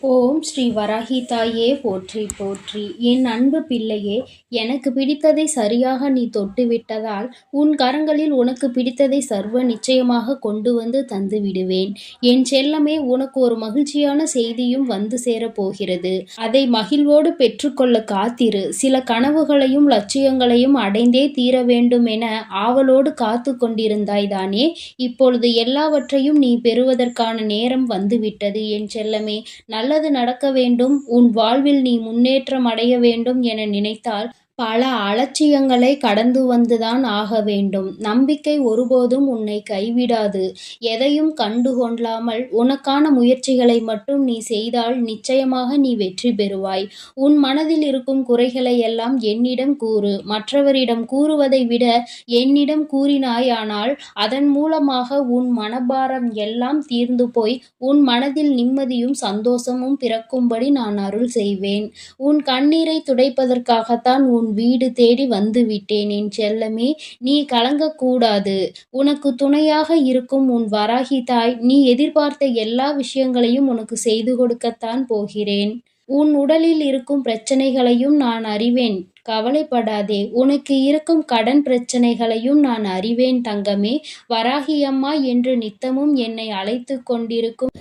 ஓம் ஸ்ரீ வராகி தாயே போற்றி போற்றி. என் அன்பு பிள்ளையே, எனக்கு பிடித்ததை சரியாக நீ தொட்டுவிட்டதால் உன் கரங்களில் உனக்கு பிடித்ததை சர்வ நிச்சயமாக கொண்டு வந்து தந்து விடுவேன். என் செல்லமே, உனக்கு ஒரு மகிழ்ச்சியான செய்தியும் வந்து சேரப்போகிறது. அதை மகிழ்வோடு பெற்றுக்கொள்ள காத்திரு. சில கனவுகளையும் லட்சியங்களையும் அடைந்தே தீர வேண்டும் என ஆவலோடு காத்து கொண்டிருந்தாய் தானே? இப்பொழுது எல்லாவற்றையும் நீ பெறுவதற்கான நேரம் வந்துவிட்டது என் செல்லமே. நல்லது நடக்க வேண்டும், உன் வாழ்வில் நீ முன்னேற்றம் அடைய வேண்டும் என நினைத்தால் பல அலட்சியங்களை கடந்து வந்துதான் ஆக வேண்டும். நம்பிக்கை ஒருபோதும் உன்னை கைவிடாது. எதையும் கண்டுகொள்ளாமல் உனக்கான முயற்சிகளை மட்டும் நீ செய்தால் நிச்சயமாக நீ வெற்றி பெறுவாய். உன் மனதில் இருக்கும் குறைகளை எல்லாம் என்னிடம் கூறு. மற்றவரிடம் கூறுவதை விட என்னிடம் கூறினாயானால் அதன் மூலமாக உன் மனபாரம் எல்லாம் தீர்ந்து போய் உன் மனதில் நிம்மதியும் சந்தோஷமும் பிறக்கும்படி நான் அருள் செய்வேன். உன் கண்ணீரை துடைப்பதற்காகத்தான் உன் வீடு தேடி வந்து விட்டேன் என் செல்லமே. நீ கலங்கக்கூடாது. உனக்கு துணையாக இருக்கும் உன் வராகி தாய் நீ எதிர்பார்த்த எல்லா விஷயங்களையும் உனக்கு செய்து கொடுக்கத்தான் போகிறேன். உன் உடலில் இருக்கும் பிரச்சனைகளையும் நான் அறிவேன். கவலைப்படாதே. உனக்கு இருக்கும் கடன் பிரச்சனைகளையும் நான் அறிவேன் தங்கமே. வராகி அம்மா என்று நித்தமும் என்னை அழைத்து கொண்டிருக்கும்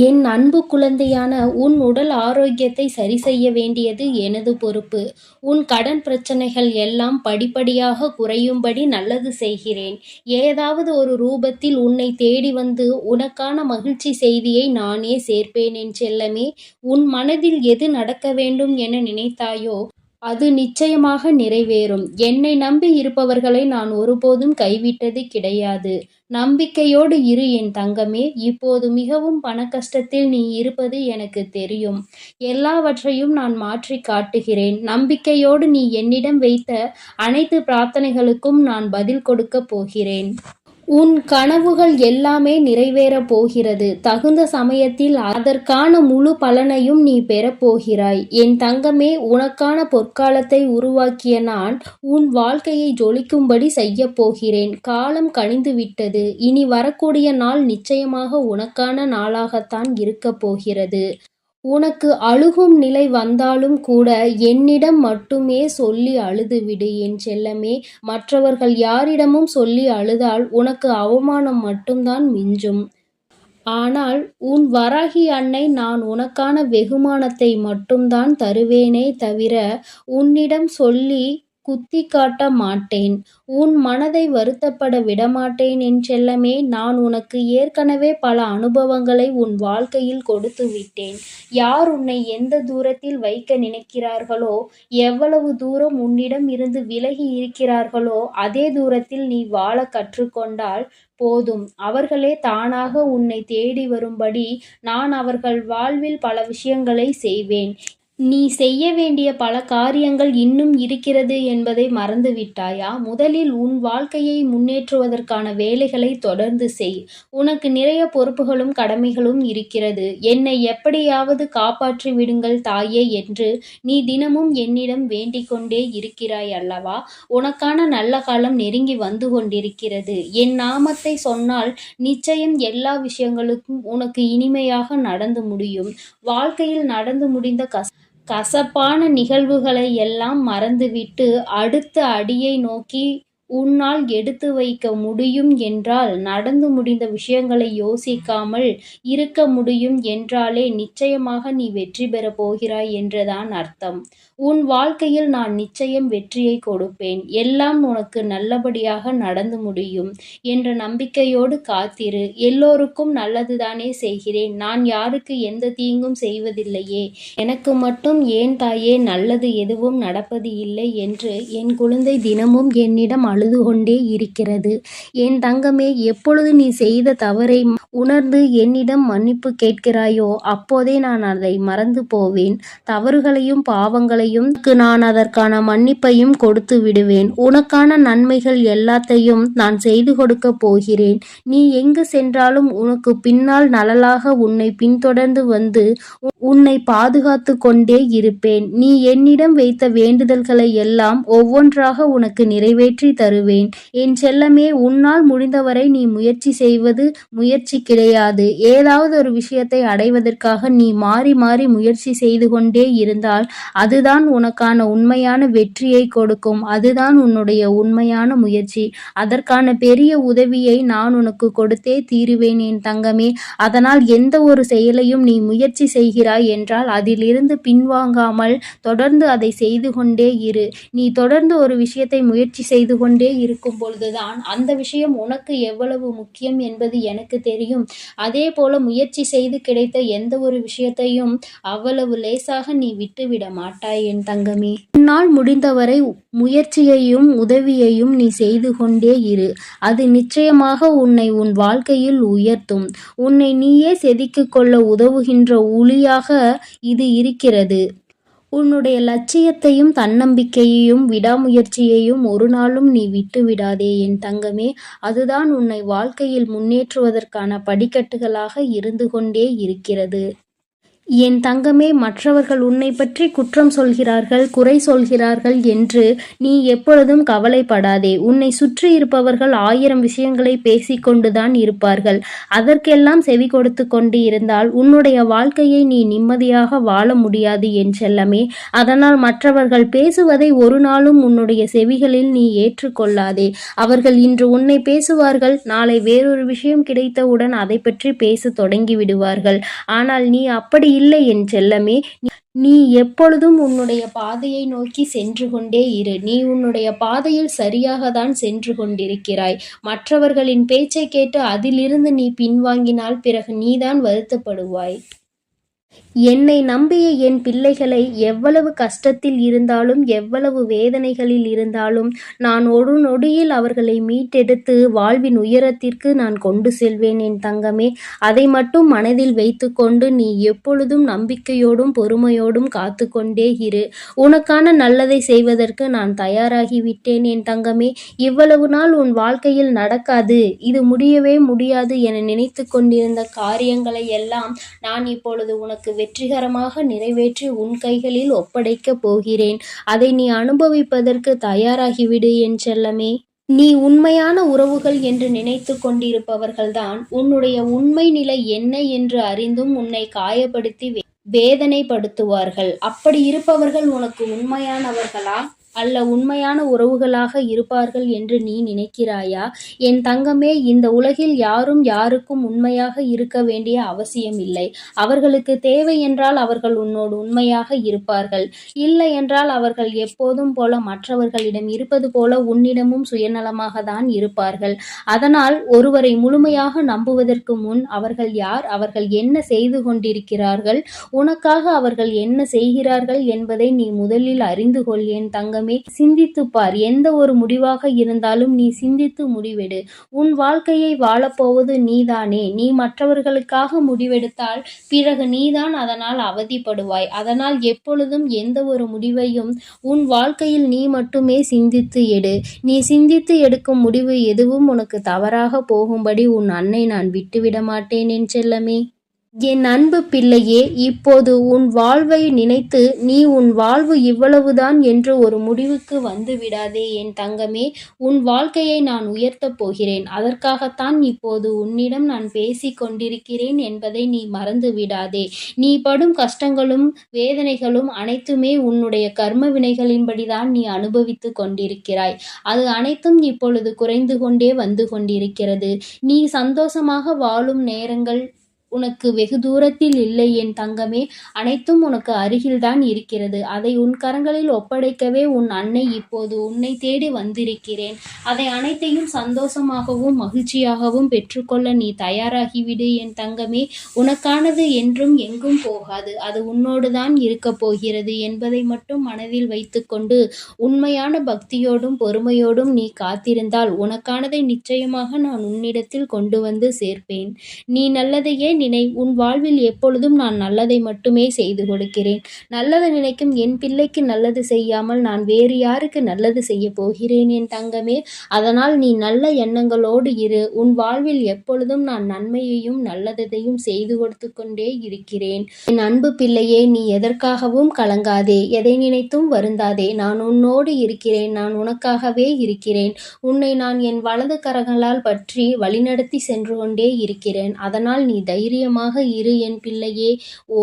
என் அன்பு குழந்தையான உன் உடல் ஆரோக்கியத்தை சரி செய்ய வேண்டியது எனது பொறுப்பு. உன் கடன் பிரச்சனைகள் எல்லாம் படிப்படியாக குறையும்படி நல்லது செய்கிறேன். ஏதாவது ஒரு ரூபத்தில் உன்னை தேடி வந்து உனக்கான மகிழ்ச்சி செய்தியை நானே சேர்ப்பேன் என் செல்லமே. உன் மனதில் எது நடக்க வேண்டும் என நினைத்தாயோ அது நிச்சயமாக நிறைவேறும். என்னை நம்பி இருப்பவர்களை நான் ஒருபோதும் கைவிட்டது கிடையாது. நம்பிக்கையோடு இரு என் தங்கமே. இப்போது மிகவும் பணக்கஷ்டத்தில் நீ இருப்பது எனக்கு தெரியும். எல்லாவற்றையும் நான் மாற்றி காட்டுகிறேன். நம்பிக்கையோடு நீ என்னிடம் வைத்த அனைத்து பிரார்த்தனைகளுக்கும் நான் பதில் கொடுக்க போகிறேன். உன் கனவுகள் எல்லாமே நிறைவேறப் போகிறது. தகுந்த சமயத்தில் அதற்கான முழு பலனையும் நீ பெறப்போகிறாய். என் தங்கமே, உனக்கான பொற்காலத்தை உருவாக்கிய நான் உன் வாழ்க்கையை ஜொலிக்கும்படி செய்யப் போகிறேன். காலம் கனிந்து விட்டது. இனி வரக்கூடிய நாள் நிச்சயமாக உனக்கான நாளாகத்தான் இருக்கப் போகிறது. உனக்கு அழுகும் நிலை வந்தாலும் கூட என்னிடம் மட்டுமே சொல்லி அழுதுவிடு என் செல்லமே. மற்றவர்கள் யாரிடமும் சொல்லி அழுதால் உனக்கு அவமானம் மட்டும்தான் மிஞ்சும். ஆனால் உன் வராகி அன்னை நான் உனக்கான வெகுமானத்தை மட்டும்தான் தருவேனே தவிர உன்னிடம் சொல்லி குத்தி காட்ட மாட்டேன். உன் மனதை வருத்தப்பட விடமாட்டேன் என் செல்லமே. நான் உனக்கு ஏற்கனவே பல அனுபவங்களை உன் வாழ்க்கையில் கொடுத்து விட்டேன். யார் உன்னை எந்த தூரத்தில் வைக்க நினைக்கிறார்களோ, எவ்வளவு தூரம் உன்னிடம் இருந்து விலகி இருக்கிறார்களோ அதே தூரத்தில் நீ வாழ கற்றுக்கொண்டால் போதும். அவர்களே தானாக உன்னை தேடி வரும்படி நான் அவர்கள் வாழ்வில் பல விஷயங்களை செய்வேன். நீ செய்ய வேண்டிய பல காரியங்கள் இன்னும் இருக்கிறது என்பதை மறந்துவிட்டாயா? முதலில் உன் வாழ்க்கையை முன்னேற்றுவதற்கான வேலைகளை தொடர்ந்து செய். உனக்கு நிறைய பொறுப்புகளும் கடமைகளும் இருக்கிறது. என்னை எப்படியாவது காப்பாற்றி விடுங்கள் தாயே என்று நீ தினமும் என்னிடம் வேண்டிக் கொண்டே இருக்கிறாய் அல்லவா? உனக்கான நல்ல காலம் நெருங்கி வந்து கொண்டிருக்கிறது. என் நாமத்தை சொன்னால் நிச்சயம் எல்லா விஷயங்களுக்கும் உனக்கு இனிமையாக நடந்து முடியும். வாழ்க்கையில் நடந்து முடிந்த கசப்பான நிகழ்வுகளை எல்லாம் மறந்துவிட்டு அடுத்த அடியை நோக்கி உன்னால் எடுத்து வைக்க முடியும் என்றால், நடந்து முடிந்த விஷயங்களை யோசிக்காமல் இருக்க முடியும் என்றாலே நிச்சயமாக நீ வெற்றி பெறப் போகிறாய் என்றுதான் அர்த்தம். உன் வாழ்க்கையில் நான் நிச்சயம் வெற்றியை கொடுப்பேன். எல்லாம் உனக்கு நல்லபடியாக நடந்து முடியும் என்ற நம்பிக்கையோடு காத்திரு. எல்லோருக்கும் நல்லதுதானே செய்கிறேன். நான் யாருக்கு எந்த தீங்கும் செய்வதில்லையே. எனக்கு மட்டும் ஏன் தாயே நல்லது எதுவும் நடப்பது இல்லை என்று என் குழந்தை தினமும் என்னிடம் அழுது கொண்டே இருக்கிறது. என் தங்கமே, எப்பொழுது நீ செய்த தவறை உணர்ந்து என்னிடம் மன்னிப்பு கேட்கிறாயோ அப்போதே நான் அதை மறந்து போவேன். தவறுகளையும் பாவங்களையும் நான் அதற்கான மன்னிப்பையும் கொடுத்து விடுவேன். உனக்கான நன்மைகள் எல்லாத்தையும் நான் செய்து கொடுக்க போகிறேன். நீ எங்கு சென்றாலும் உனக்கு பின்னால் நலலாக உன்னை பின்தொடர்ந்து வந்து உன்னை பாதுகாத்து கொண்டே இருப்பேன். நீ என்னிடம் வைத்த வேண்டுதல்களை எல்லாம் ஒவ்வொன்றாக உனக்கு நிறைவேற்றி தருவேன். என் செல்லமே, உன்னால் முடிந்தவரை நீ முயற்சி செய்வது முயற்சி கிடையாது. ஏதாவது ஒரு விஷயத்தை அடைவதற்காக நீ மாறி மாறி முயற்சி செய்து கொண்டே இருந்தால் அதுதான் உனக்கான உண்மையான வெற்றியை கொடுக்கும். அதுதான் உன்னுடைய உண்மையான முயற்சி. அதற்கான பெரிய உதவியை நான் உனக்கு கொடுத்தே தீருவேன் என் தங்கமே. அதனால் எந்த ஒரு செயலையும் நீ முயற்சி செய்கிறாய் என்றால் அதிலிருந்து பின்வாங்காமல் தொடர்ந்து அதை செய்து கொண்டே இரு. நீ தொடர்ந்து ஒரு விஷயத்தை முயற்சி செய்து கொண்டே இருக்கும் பொழுதுதான் அந்த விஷயம் உனக்கு எவ்வளவு முக்கியம் என்பது எனக்கு தெரியும். அதே போல முயற்சி செய்து கிடைத்த எந்த ஒரு விஷயத்தையும் அவ்வளவு லேசாக நீ விட்டுவிட மாட்டாய் என் தங்கமே. உன்னால் முடிந்தவரை முயற்சியையும் உதவியையும் நீ செய்து கொண்டே இரு. அது நிச்சயமாக உன்னை உன் வாழ்க்கையில் உயர்த்தும். உன்னை நீயே செதுக்கிக் கொள்ள உதவுகின்ற ஒளியாக இது இருக்கிறது. உன்னுடைய லட்சியத்தையும் தன்னம்பிக்கையையும் விடாமுயற்சியையும் ஒரு நாளும் நீ விட்டு விடாதே என் தங்கமே. அதுதான் உன்னை வாழ்க்கையில் முன்னேற்றுவதற்கான படிக்கட்டுகளாக இருந்து கொண்டே இருக்கிறது. என் தங்கமே, மற்றவர்கள் உன்னை பற்றி குற்றம் சொல்கிறார்கள், குறை சொல்கிறார்கள் என்று நீ எப்பொழுதும் கவலைப்படாதே. உன்னை சுற்றி இருப்பவர்கள் 1000 விஷயங்களை பேசிக்கொண்டுதான் இருப்பார்கள். அதற்கெல்லாம் செவி கொடுத்து கொண்டு இருந்தால் உன்னுடைய வாழ்க்கையை நீ நிம்மதியாக வாழ முடியாது என் செல்லமே. அதனால் மற்றவர்கள் பேசுவதை ஒரு நாளும் உன்னுடைய செவிகளில் நீ ஏற்றுக்கொள்ளாதே. அவர்கள் இன்று உன்னை பேசுவார்கள், நாளை வேறொரு விஷயம் கிடைத்தவுடன் அதை பற்றி பேச தொடங்கி விடுவார்கள். ஆனால் நீ அப்படி இல்லை என் செல்லமே. நீ எப்பொழுதும் உன்னுடைய பாதையை நோக்கி சென்று கொண்டே இரு. நீ உன்னுடைய பாதையில் சரியாகத்தான் சென்று கொண்டிருக்கிறாய். மற்றவர்களின் பேச்சை கேட்டு அதிலிருந்து நீ பின்வாங்கினால் பிறகு நீதான் வருத்தப்படுவாய். என்னை நம்பிய என் பிள்ளைகளை எவ்வளவு கஷ்டத்தில் இருந்தாலும் எவ்வளவு வேதனைகளில் இருந்தாலும் நான் ஒரு நொடியில் அவர்களை மீட்டெடுத்து வாழ்வின் உயரத்திற்கு நான் கொண்டு செல்வேன் என் தங்கமே. அதை மட்டும் மனதில் வைத்து கொண்டு நீ எப்பொழுதும் நம்பிக்கையோடும் பொறுமையோடும் காத்து கொண்டே இரு. உனக்கான நல்லதை செய்வதற்கு நான் தயாராகிவிட்டேன் என் தங்கமே. இவ்வளவு நாள் உன் வாழ்க்கையில் நடக்காது, இது முடியவே முடியாது என நினைத்து கொண்டிருந்த காரியங்களை எல்லாம் நான் இப்பொழுது உனக்கு வெற்றிகரமாக நிறைவேற்றி உன் கைகளில் ஒப்படைக்கப் போகிறேன். அதை நீ அனுபவிப்பதற்கு தயாராகிவிடு என் செல்லமே. நீ உண்மையான உறவுகள் என்று நினைத்து கொண்டிருப்பவர்கள்தான் உன்னுடைய உண்மை நிலை என்ன என்று அறிந்தும் உன்னை காயப்படுத்தி வேதனைப்படுத்துவார்கள். அப்படி இருப்பவர்கள் உனக்கு உண்மையானவர்களா அல்ல உண்மையான உறவுகளாக இருப்பார்கள் என்று நீ நினைக்கிறாயா? என் தங்கமே, இந்த உலகில் யாரும் யாருக்கும் உண்மையாக இருக்க வேண்டிய அவசியம் இல்லை. அவர்களுக்கு தேவை என்றால் அவர்கள் உன்னோடு உண்மையாக இருப்பார்கள். இல்லை என்றால் அவர்கள் எப்போதும் போல மற்றவர்களிடம் இருப்பது போல உன்னிடமும் சுயநலமாக தான் இருப்பார்கள். அதனால் ஒருவரை முழுமையாக நம்புவதற்கு முன் அவர்கள் யார், அவர்கள் என்ன செய்து கொண்டிருக்கிறார்கள், உனக்காக அவர்கள் என்ன செய்கிறார்கள் என்பதை நீ முதலில் அறிந்து கொள் என் தங்கமே. சிந்தித்துப் பார். எந்த ஒரு முடிவாக இருந்தாலும் நீ சிந்தித்து முடிவெடு. உன் வாழ்க்கையை வாழப்போவது நீதானே. நீ மற்றவர்களுக்காக முடிவெடுத்தால் பிறகு நீதான் அதனால் அவதிப்படுவாய். அதனால் எப்பொழுதும் எந்த ஒரு முடிவையும் உன் வாழ்க்கையில் நீ மட்டுமே சிந்தித்து எடு. நீ சிந்தித்து எடுக்கும் முடிவு எதுவும் உனக்கு தவறாக போகும்படி உன் அன்னை நான் விட்டுவிட மாட்டேன் என் செல்லமே. என் அன்பு பிள்ளையே, இப்போது உன் வாழ்வை நினைத்து நீ உன் வாழ்வு இவ்வளவுதான் என்று ஒரு முடிவுக்கு வந்து விடாதே என் தங்கமே. உன் வாழ்க்கையை நான் உயர்த்தப் போகிறேன். அதற்காகத்தான் இப்போது உன்னிடம் நான் பேசிக் கொண்டிருக்கிறேன் என்பதை நீ மறந்து விடாதே. நீ படும் கஷ்டங்களும் வேதனைகளும் அனைத்துமே உன்னுடைய கர்ம வினைகளின்படிதான் நீ அனுபவித்து கொண்டிருக்கிறாய். அது அனைத்தும் இப்பொழுது குறைந்து கொண்டே வந்து கொண்டிருக்கிறது. நீ சந்தோஷமாக வாழும் நேரங்கள் உனக்கு வெகு தூரத்தில் இல்லை என் தங்கமே. அனைத்தும் உனக்கு அருகில்தான் இருக்கிறது. அதை உன் கரங்களில் ஒப்படைக்கவே உன் அன்னை இப்போது உன்னை தேடி வந்திருக்கிறேன். அதை அனைத்தையும் சந்தோஷமாகவும் மகிழ்ச்சியாகவும் பெற்றுக்கொள்ள நீ தயாராகிவிடு என் தங்கமே. உனக்கானது என்றும் எங்கும் போகாது. அது உன்னோடுதான் இருக்கப் போகிறது என்பதை மட்டும் மனதில் வைத்துக்கொண்டு உண்மையான பக்தியோடும் பொறுமையோடும் நீ காத்திருந்தால் உனக்கானதை நிச்சயமாக நான் உன்னிடத்தில் கொண்டு வந்து சேர்ப்பேன். நீ நல்லதையே நினை. உன் வாழ்வில் எப்பொழுதும் நான் நல்லதை மட்டுமே செய்து கொடுக்கிறேன். நல்லது நினைக்கும் என் பிள்ளைக்கு நல்லது செய்யாமல் நான் வேறு யாருக்கு நல்லது செய்யப் போகிறேன் என் தங்கமே? அதனால் நீ நல்ல எண்ணங்களோடு இரு. உன் வாழ்வில் எப்பொழுதும் நான் நன்மையையும் நல்லதையும் செய்து கொடுத்து கொண்டே இருக்கிறேன். என் அன்பு பிள்ளையே, நீ எதற்காகவும் கலங்காதே, எதை நினைத்தும் வருந்தாதே. நான் உன்னோடு இருக்கிறேன். நான் உனக்காகவே இருக்கிறேன். உன்னை நான் என் வலது கரங்களால் பற்றி வழிநடத்தி சென்று கொண்டே இருக்கிறேன். அதனால் நீ தைரியமாக இரு என் பிள்ளையே.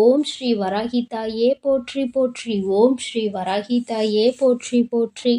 ஓம் ஸ்ரீ வராகி தாயே போற்றி போற்றி. ஓம் ஸ்ரீ வராகி தாயே போற்றி போற்றி.